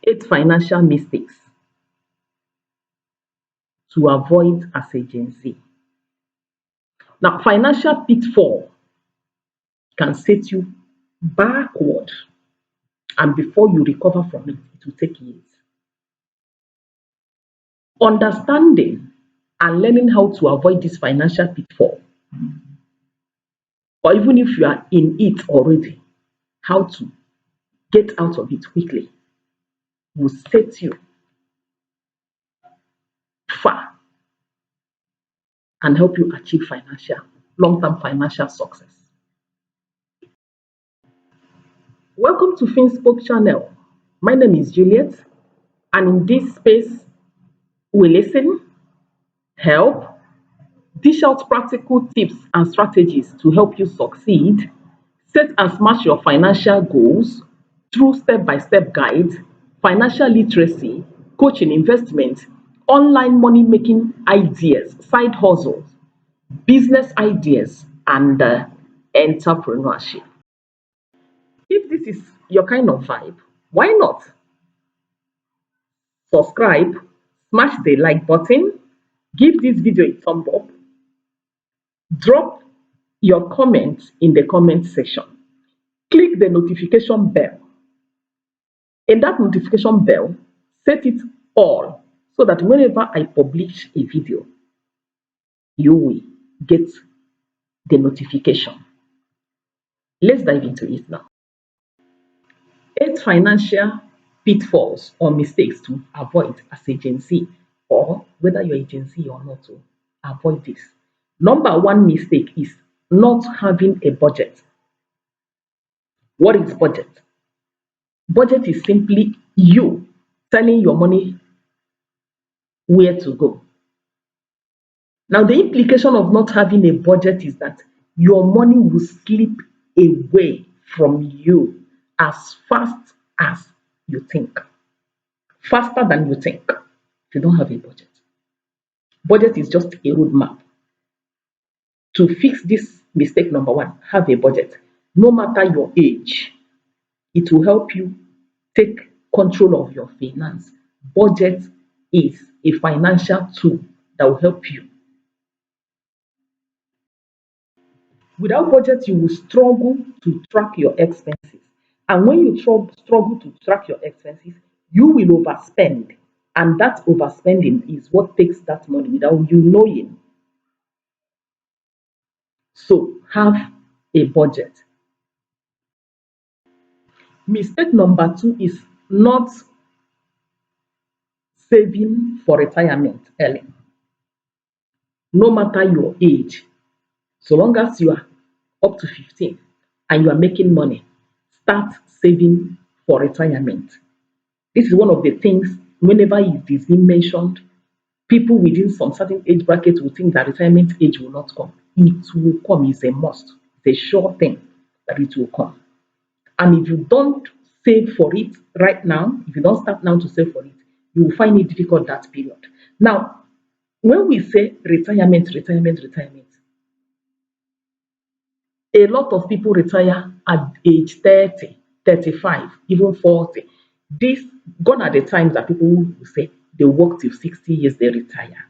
8 financial mistakes to avoid as a Gen Z. Now, financial pitfall can set you backward, and before you recover from it, it will take years. Understanding and learning how to avoid this financial pitfall, or even if you are in it already, how to get out of it quickly will set you far and help you achieve long-term financial success. Welcome to Finspoke channel. My name is Juliet, and in this space, we listen, help, dish out practical tips and strategies to help you succeed, set and smash your financial goals through step-by-step guides, financial literacy, coaching, investment, online money-making ideas, side hustles, business ideas, and entrepreneurship. If this is your kind of vibe, why not subscribe, smash the like button, give this video a thumb up, drop your comments in the comment section, click the notification bell. In that notification bell, set it all so that whenever I publish a video, you will get the notification. Let's dive into it now. 8 financial pitfalls or mistakes to avoid as a Gen Z, or whether you're a Gen Z or not, to avoid this. Number one mistake is not having a budget. What is budget? Budget is simply you telling your money where to go. Now, the implication of not having a budget is that your money will slip away from you as fast as you think, faster than you think, if you don't have a budget. Budget is just a roadmap. To fix this mistake, number one, have a budget. No matter your age, it will help you take control of your finance. Budget is a financial tool that will help you. Without budget, you will struggle to track your expenses. And when you struggle to track your expenses, you will overspend. And that overspending is what takes that money without you knowing. So have a budget. Mistake number two is not saving for retirement early. No matter your age, so long as you are up to 15 and you are making money, start saving for retirement. This is one of the things, whenever it is being mentioned, people within some certain age bracket will think that retirement age will not come. It will come, it's a must. It's a sure thing that it will come. And if you don't save for it right now, if you don't start now to save for it, you will find it difficult that period. Now, when we say retirement, a lot of people retire at age 30, 35, even 40. This gone are the times that people will say they work till 60 years, they retire.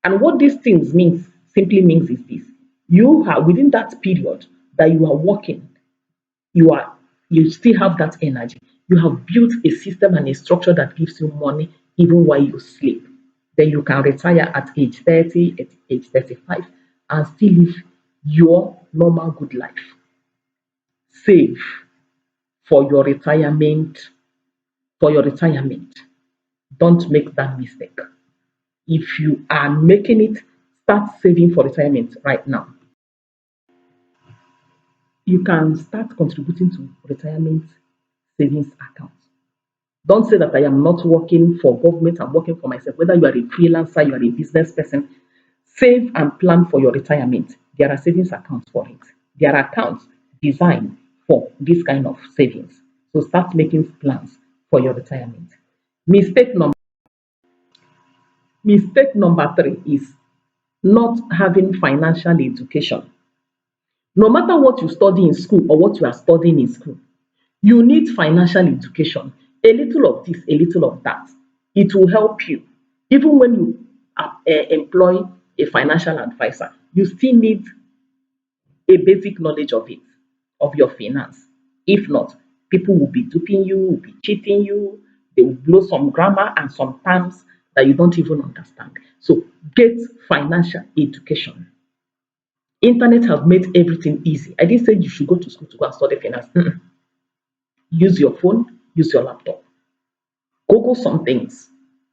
And what these things simply means is this: you have within that period that you are working, you still have that energy. You have built a system and a structure that gives you money even while you sleep. Then you can retire at age 30, at age 35, and still live your normal good life. Save for your retirement. For your retirement. Don't make that mistake. If you are making it, start saving for retirement right now. You can start contributing to retirement savings account. Don't say that I am not working for government, I'm working for myself. Whether you are a freelancer, you are a business person, save and plan for your retirement. There are savings accounts for it. There are accounts designed for this kind of savings. So start making plans for your retirement. Mistake number three is not having financial education. No matter what you study in school or what you are studying in school, you need financial education. A little of this, a little of that. It will help you. Even when you employ a financial advisor, you still need a basic knowledge of it, of your finance. If not, people will be duping you, will be cheating you, they will blow some grammar and some terms that you don't even understand. So get financial education. Internet have made everything easy. I didn't say you should go to school to go and study finance. Use your phone, use your laptop. Google some things.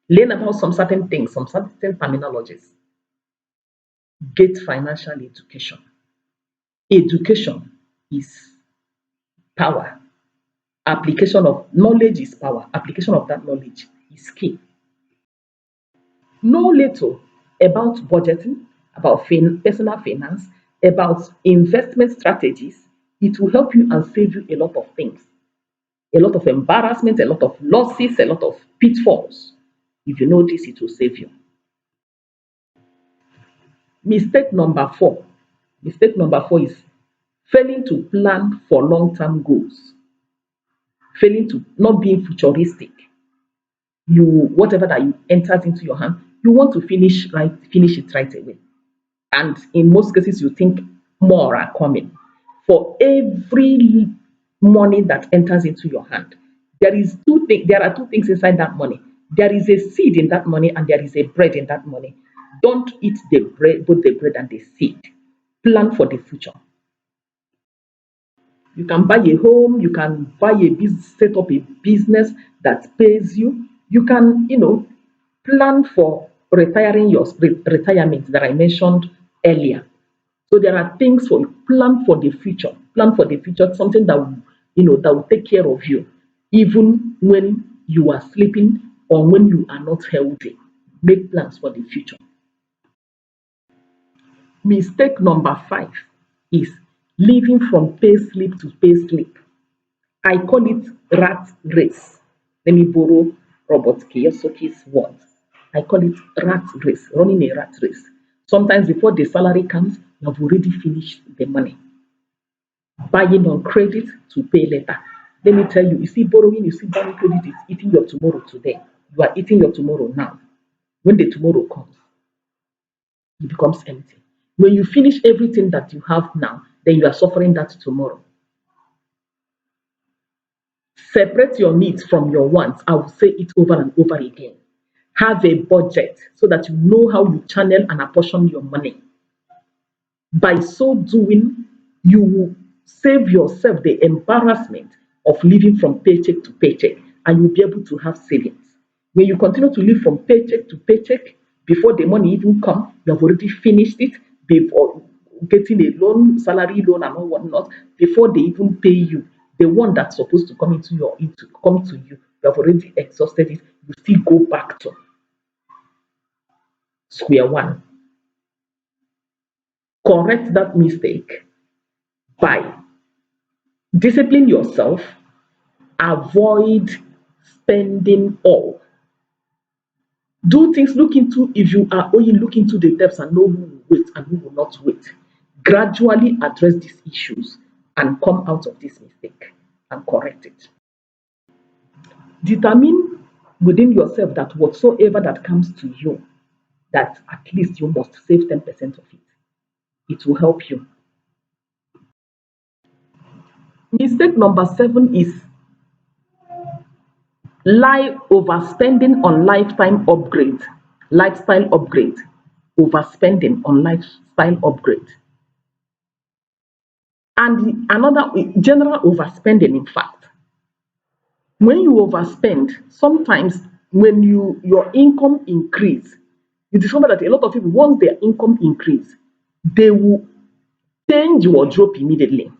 Learn about some certain things, some certain terminologies. Get financial education. Education is power. Application of knowledge is power. Application of that knowledge is key. Know little about budgeting, about personal finance, about investment strategies. It will help you and save you a lot of things, a lot of embarrassment, a lot of losses, a lot of pitfalls. If you know this, it will save you. Mistake number four. Mistake number four is failing to plan for long-term goals, failing to not being futuristic. You whatever that you enters into your hand, you want to finish it right away. And in most cases, you think more are coming. For every money that enters into your hand, there are two things inside that money. There is a seed in that money and there is a bread in that money. Don't eat the bread, both the bread and the seed. Plan for the future. You can buy a home, you can buy a business, set up a business that pays you. You can, plan for retirement that I mentioned earlier. So there are things for you. Plan for the future. Plan for the future, something that will, that will take care of you, even when you are sleeping or when you are not healthy. Make plans for the future. Mistake number five is living from pay slip to pay slip. I call it rat race. Let me borrow Robert Kiyosaki's words. I call it rat race, running a rat race. Sometimes before the salary comes, you have already finished the money. Buying on credit to pay later. Let me tell you, you see, borrowing, you see, buying credit is eating your tomorrow today. You are eating your tomorrow now. When the tomorrow comes, it becomes empty. When you finish everything that you have now, then you are suffering that tomorrow. Separate your needs from your wants. I will say it over and over again. Have a budget so that you know how you channel and apportion your money. By so doing, you will save yourself the embarrassment of living from paycheck to paycheck and you'll be able to have savings. When you continue to live from paycheck to paycheck, before the money even comes, you have already finished it before getting a loan, salary loan, and all whatnot, before they even pay you. The one that's supposed to come to you, you have already exhausted it. You still go back to square one. Correct that mistake by discipline yourself, avoid spending all. Do things, look into, if you are owing, look into the depths and know who will wait and who will not wait. Gradually address these issues and come out of this mistake and correct it. Determine within yourself that whatsoever that comes to you, that at least you must save 10% of it. It will help you. Mistake number seven is overspending on lifestyle upgrade, overspending on lifestyle upgrade. And another general overspending, in fact, when you overspend, sometimes when your income increase, you discover that a lot of people, once their income increase, they will change wardrobe immediately,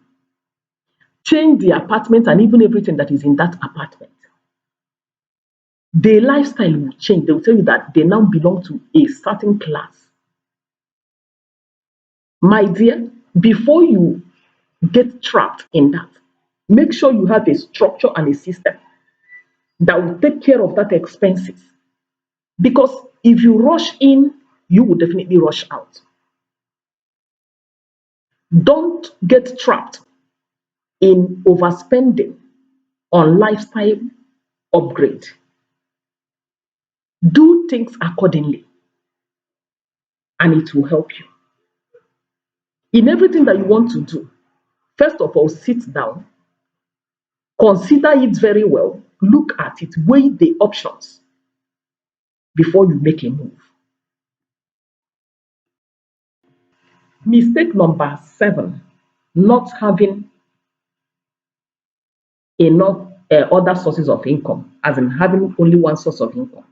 change the apartment and even everything that is in that apartment. Their lifestyle will change. They will tell you that they now belong to a certain class. My dear, before you get trapped in that, make sure you have a structure and a system that will take care of that expenses. Because if you rush in, you will definitely rush out. Don't get trapped in overspending on lifestyle upgrade. Do things accordingly, and it will help you. In everything that you want to do, first of all, sit down, consider it very well, look at it, weigh the options before you make a move. Mistake number 7, not having enough other sources of income, as in having only one source of income.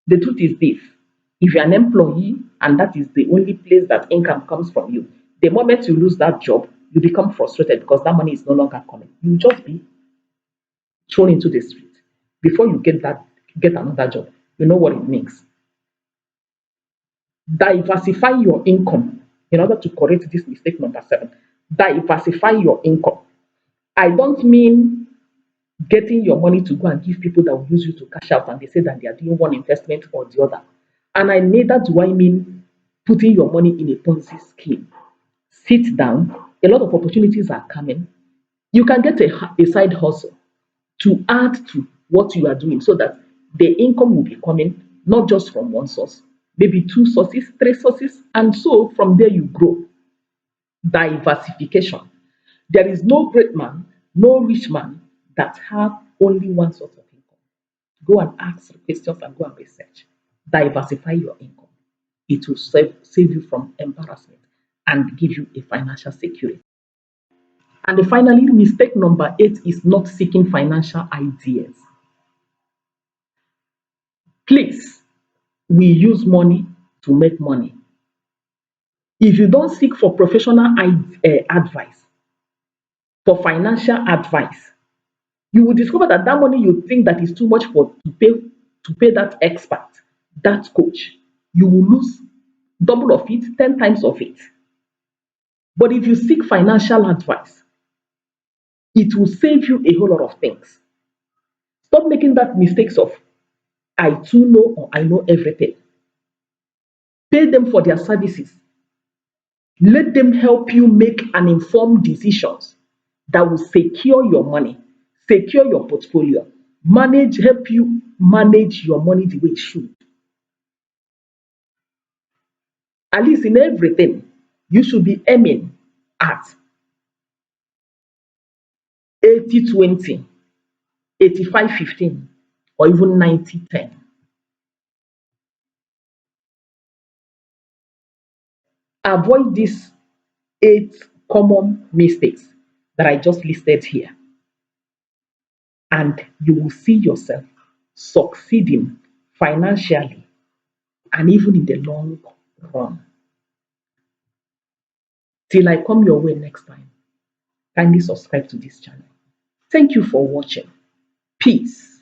The truth is this: if you're an employee and that is the only place that income comes from you, the moment you lose that job, you become frustrated because that money is no longer coming. You just be thrown into the street. Before you get another job, you know what it means. Diversify your income in order to correct this mistake number 7. Diversify your income. I don't mean getting your money to go and give people that will use you to cash out and they say that they are doing one investment or the other. And I neither do I mean putting your money in a Ponzi scheme. Sit down. A lot of opportunities are coming. You can get a side hustle to add to what you are doing so that the income will be coming not just from one source, maybe 2 sources, 3 sources, and so from there you grow. Diversification. There is no great man, no rich man that have only one source of income. Go and ask questions and go and research. Diversify your income. It will save you from embarrassment and give you a financial security. And finally, mistake number 8 is not seeking financial ideas. Please, we use money to make money. If you don't seek for professional advice, for financial advice, you will discover that that money you think that is too much for to pay that expert, that coach, you will lose double of it, 10 times of it. But if you seek financial advice, it will save you a whole lot of things. Stop making that mistakes of I too know or I know everything. Pay them for their services. Let them help you make an informed decisions that will secure your money, secure your portfolio, help you manage your money the way it should. At least in everything, you should be aiming at 80-20, 85-15, or even 90-10. Avoid these 8 common mistakes that I just listed here, and you will see yourself succeeding financially and even in the long run. Till I come your way next time, kindly subscribe to this channel. Thank you for watching. Peace.